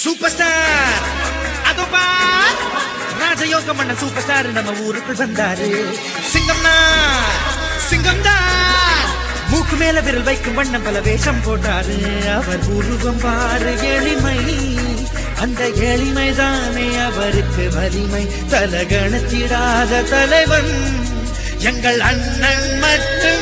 Super star அதோ பார் ராஜயோகம் பண்ண சூப்பர் ஸ்டார் நம்ம ஊருக்குள் வந்தாரு. சிங்கம் தான் மூக்கு மேல விரல் வைக்கும் வண்ணம் பல வேஷம் போட்டாரு. அவர் உருவம் பாரு எளிமை, அந்த எளிமைதானே அவருக்கு வலிமை. தலகணத்திடாத தலைவன் எங்கள் அண்ணன் மட்டும்